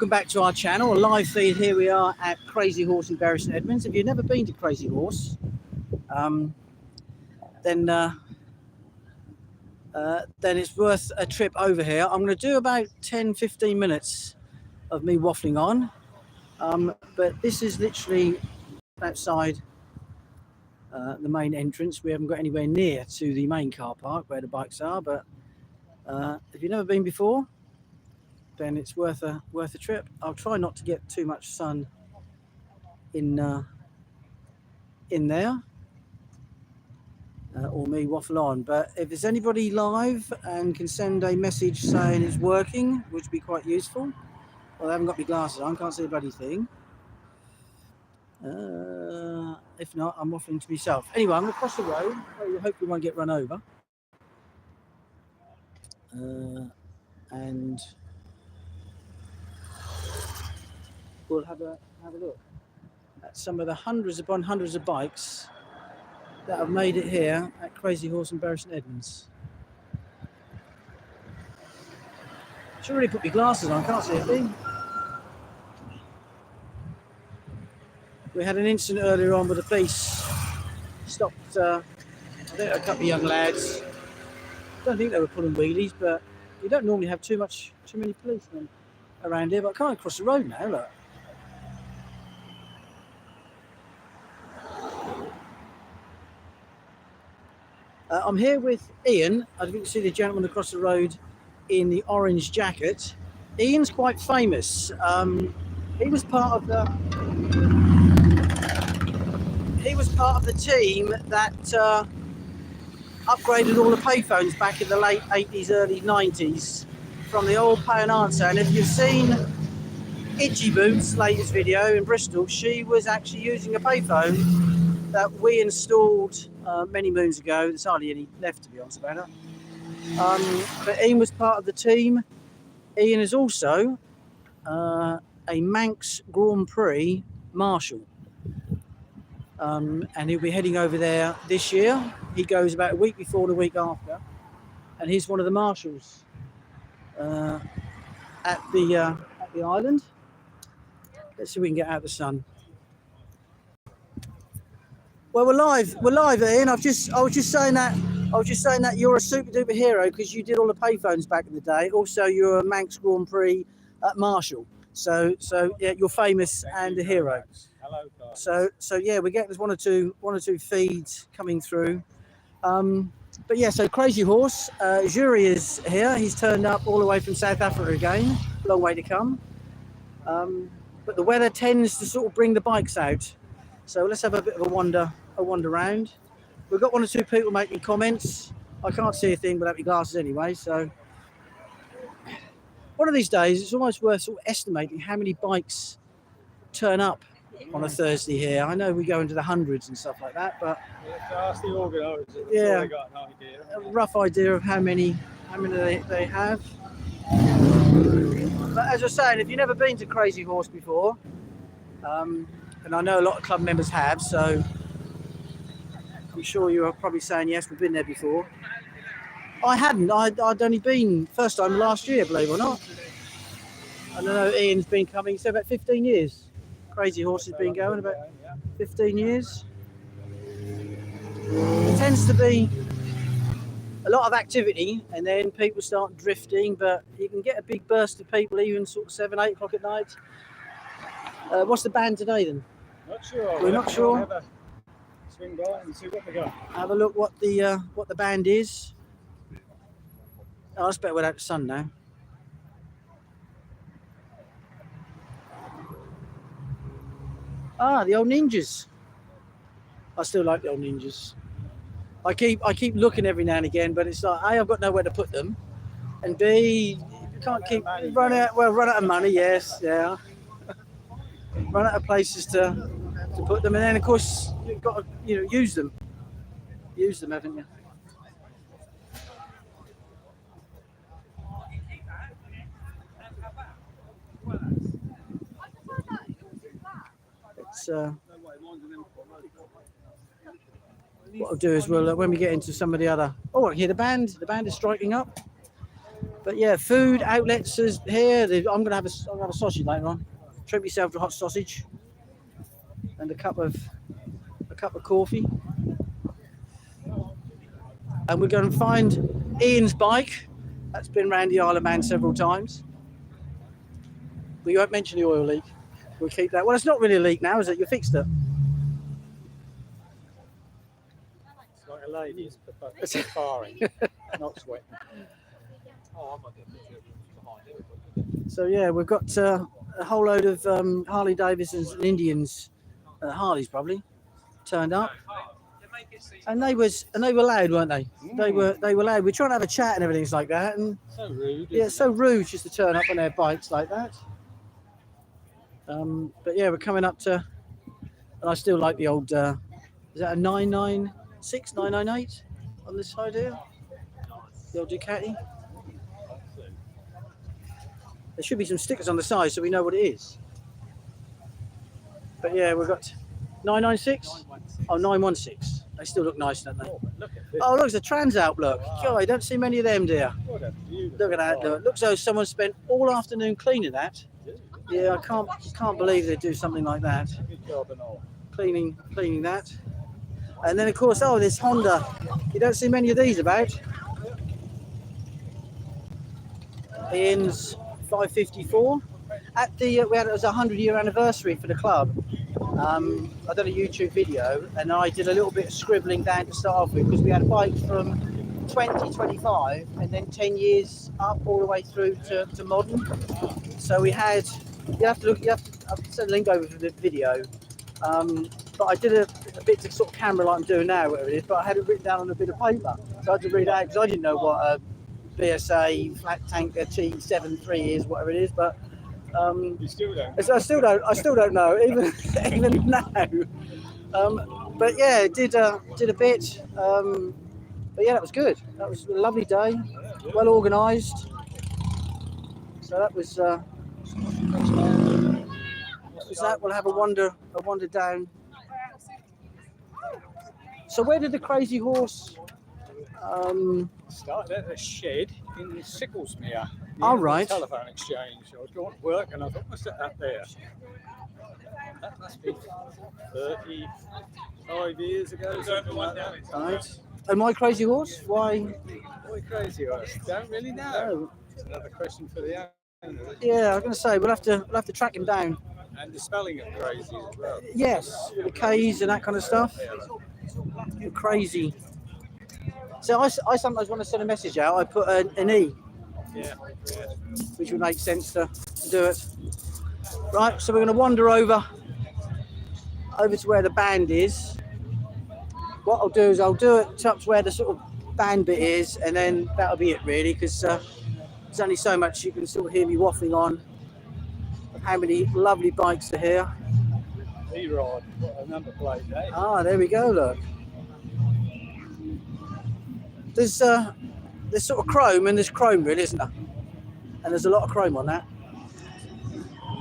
Welcome back to our channel, a live feed. Here we are at Crazy Horse in Bury St Edmunds. If you've never been to Crazy Horse, then it's worth a trip over here. I'm going to do about 10-15 minutes of me waffling on, but this is literally outside the main entrance. We haven't got anywhere near to the main car park where the bikes are, but if you've never been before, then it's worth a trip. I'll try not to get too much sun in there, or me waffle on. But if there's anybody live and can send a message saying it's working, which would be quite useful. Well, I haven't got my glasses on, can't see a bloody thing. If not, I'm waffling to myself. Anyway, I'm going to cross the road. Hopefully we won't get run over. And we'll have a look at some of the hundreds upon hundreds of bikes that have made it here at Crazy Horse in Bury St Edmunds. I should really put my glasses on, can't see a thing. We had an incident earlier on with the police. Stopped I think a couple of young lads. I don't think they were pulling wheelies, but you don't normally have too many policemen around here. But I can't cross the road now, look. I'm here with Ian. I think you see the gentleman across the road in the orange jacket. Ian's quite famous. He was part of the team that upgraded all the payphones back in the late 80s, early 90s from the old pay and answer. And if you've seen Itchy Boots' latest video in Bristol, she was actually using a payphone that we installed many moons ago. There's hardly any left, to be honest about it. But Ian was part of the team. Ian is also a Manx Grand Prix marshal. And he'll be heading over there this year. He goes about a week before, the week after. And he's one of the marshals at the island. Let's see if we can get out of the sun. Well, we're live, Ian. I was just saying that you're a super duper hero because you did all the payphones back in the day. Also, you're a Manx Grand Prix marshal. So yeah, you're famous and a hero. Hello, guys. So yeah, we get there's one or two feeds coming through. But yeah, so Crazy Horse, Jury is here. He's turned up all the way from South Africa again. Long way to come. But the weather tends to sort of bring the bikes out. So let's have a bit of a wander around. We've got one or two people making comments. I can't see a thing without my glasses anyway. So one of these days, it's almost worth sort of estimating how many bikes turn up on a Thursday here. I know we go into the hundreds and stuff like that, but Ask the organisers. yeah, Got an idea. a rough idea of how many they have. But as I was saying, if you've never been to Crazy Horse before, and I know a lot of club members have, so I'm sure you're probably saying yes, we've been there before. I hadn't. I'd only been first time last year, believe it or not. I don't know. Ian's been coming. So about 15 years. Crazy Horse has been going about 15 years. It tends to be a lot of activity, and then people start drifting. But you can get a big burst of people, even sort of 7-8 o'clock at night. What's the band today then? Not sure. We're not sure. Have a swing by and see what they got. Have a look what the band is. Oh, that's better without the sun now. Ah, the old Ninjas. I still like the old Ninjas. I keep looking every now and again, but it's like A, I've got nowhere to put them, and B, you can't keep run out of money. Yes, yeah. Run out of places to put them, and then of course you've got to use them, haven't you? It's what I'll do is we'll when we get into some of the other. Oh, here the band is striking up. But yeah, food outlets is here. I'm gonna have a sausage later on. Treat myself to a hot sausage and a cup of coffee. And we're going to find Ian's bike. That's been round the Isle of Man several times. But you won't mention the oil leak. We'll keep that. Well, it's not really a leak now, is it? You fixed it. It's like a lady's firing, not sweating. So yeah, we've got a whole load of Harley Davidsons and Indians, Harleys probably, turned up. And they were loud, weren't they? They were loud. We're trying to have a chat and everything like that, and So rude. yeah, it's so rude just to turn up on their bikes like that. But yeah, we're coming up to, and I still like the old. Is that a 996, 998 on this side here? The old Ducati. There should be some stickers on the side so we know what it is. But yeah, we've got 996. Oh, 916. They still look nice, don't they? Oh, look, it's a Trans Alp look. God, I don't see many of them, dear. Look at that. Look. Looks as though someone spent all afternoon cleaning that. Yeah, I can't believe they do something like that. Good job and all. Cleaning that. And then, of course, oh, this Honda. You don't see many of these about. Ian's 554. At the it was a 100-year anniversary for the club. I done a YouTube video and I did a little bit of scribbling down to start off with because we had bikes from 2025 and then 10 years up all the way through to modern. So we had, I'll send a link over for the video. But I did a bit to sort of camera like I'm doing now, whatever it is, but I had it written down on a bit of paper. So I had to read it out because I didn't know what a BSA flat tanker T73 is, whatever it is, but You still don't. I still don't know even now. But yeah, did a bit. But yeah, that was good. That was a lovely day, well organised. So that was that. We'll have a wander down. So where did the Crazy Horse? Started at a shed in Sicklesmere. All right. Telephone exchange. I was going to work and I thought, what's that there? That must be 35 years ago, something like that. Right. And why Crazy Horse? Why? Why Crazy Horse? Don't really know. It's another question for the owner. Yeah, I was going to say we'll have to track him down. And the spelling of crazy as well. Yes, with the K's and that kind of stuff. Crazy. So I sometimes want to send a message out, I put an E. Yeah. Which would make sense to do it. Right, so we're going to wander over to where the band is. What I'll do is I'll do it up to where the sort of band bit is, and then that'll be it really, because there's only so much you can sort of hear me waffling on of how many lovely bikes are here. E-Rod, what a number plate, eh? Ah, there we go, look. There's sort of chrome and there's chrome really, isn't there? And there's a lot of chrome on that.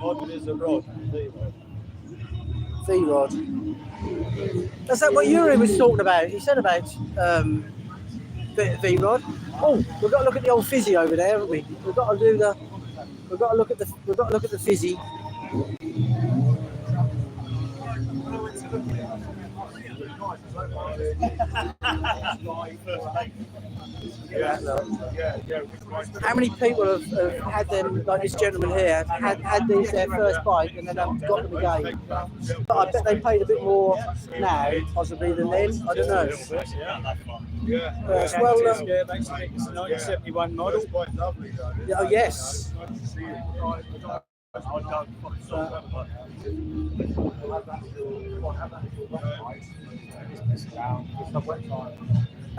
Rod is a rod. V-Rod. Is that what Yuri was talking about? He said about V-Rod. Oh, we've got to look at the old fizzy over there, haven't we? We've got to look at the fizzy. How many people have had them, like this gentleman here, had these their first bike and then got them again? But I bet they paid a bit more now, possibly, than then. I don't know. Yeah. Well, it's a 1971 model. Oh, yes. That's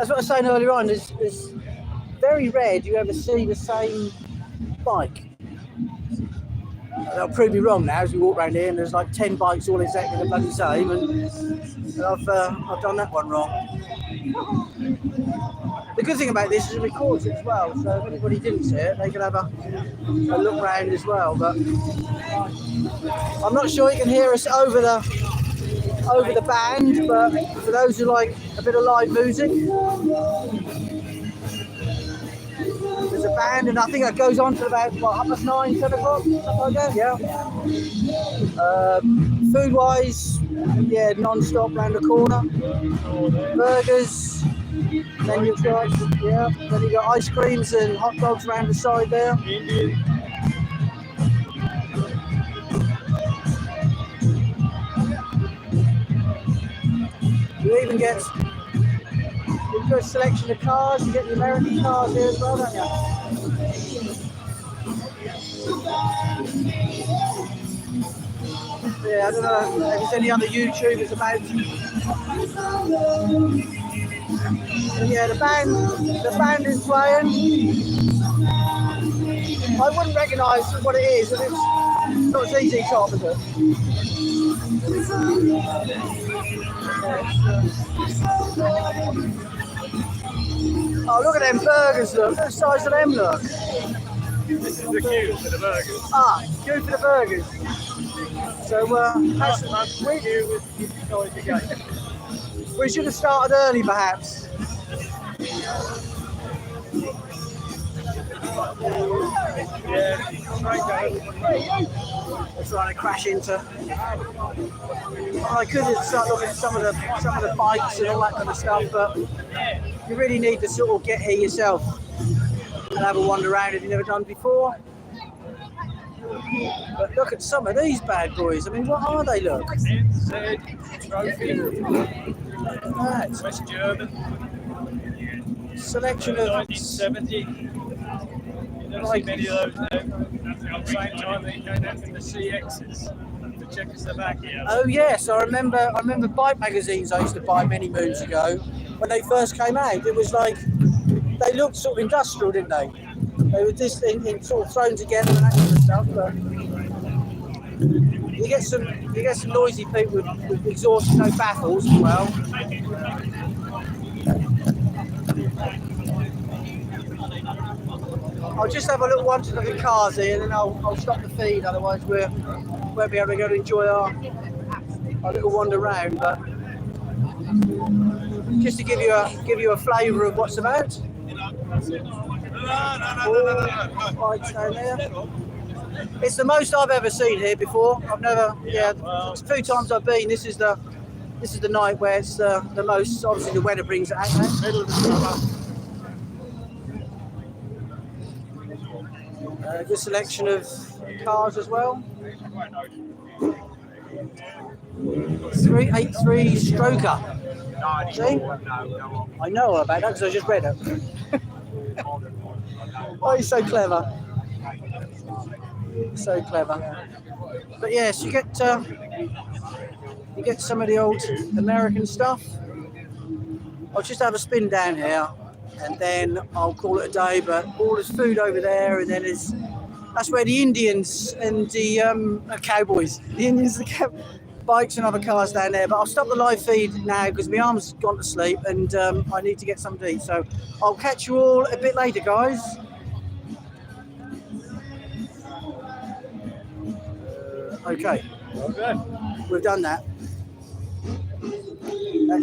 what I was saying earlier on. It's very rare do you ever see the same bike. I'll prove me wrong now as we walk around here and there's like 10 bikes all exactly the bloody same, and I've done that one wrong. The good thing about this is it records it as well, so if anybody didn't see it, they can have a look round as well. But I'm not sure you can hear us over the band, but for those who like a bit of live music, there's there's a band, and I think that goes on till about what, 9:30, 10 o'clock, something like that. Yeah. Food wise, yeah, non-stop round the corner. Burgers. Then you've got, yeah, then you got ice creams and hot dogs around the side there. You even get a good selection of cars. You get the American cars here as well, don't you? Yeah, I don't know if there's any other YouTubers about. Yeah, the band is playing. I wouldn't recognise what it is, and it's not ZZ Top, is it? Oh, look at them burgers, look. Look at the size of them, look. This is the queue for the burgers. Ah, queue for the burgers. So, we should have started early, perhaps. Yeah, They're trying to crash into. I could have started looking at some of the bikes and all that kind of stuff, but you really need to sort of get here yourself and have a wander around if you've never done before. But look at some of these bad boys. I mean, what are they? Look. Trophy. Right. West German. Selection of 1970. You don't see many of those now. At the same time, they came out with the CXs, the Czechoslovakia. Oh yes, I remember bike magazines I used to buy many moons ago when they first came out. It was like they looked sort of industrial, didn't they? They were just in sort of thrown together and that kind of stuff. But you get some noisy people with exhaust no baffles as well. I'll just have a little wander to the cars here, and then I'll stop the feed. Otherwise, we won't be able to go to enjoy our little wander round. But just to give you a flavour of what's about. Bikes down there. It's the most I've ever seen here before. I've never, yeah, a few times I've been. This is the night where it's the most. Obviously, the weather brings it out. Middle of the summer. Good selection of cars as well. 383 Stroker. See? I know about that because I just read it. Oh, he's so clever. So clever. But yes, you get some of the old American stuff. I'll just have a spin down here, and then I'll call it a day. But all this food over there, and then that's where the Indians and the cowboys, the Indians, the bikes and other cars down there. But I'll stop the live feed now because my arm's gone to sleep, and I need to get some to eat. So I'll catch you all a bit later, guys. Okay. Okay. We've done that.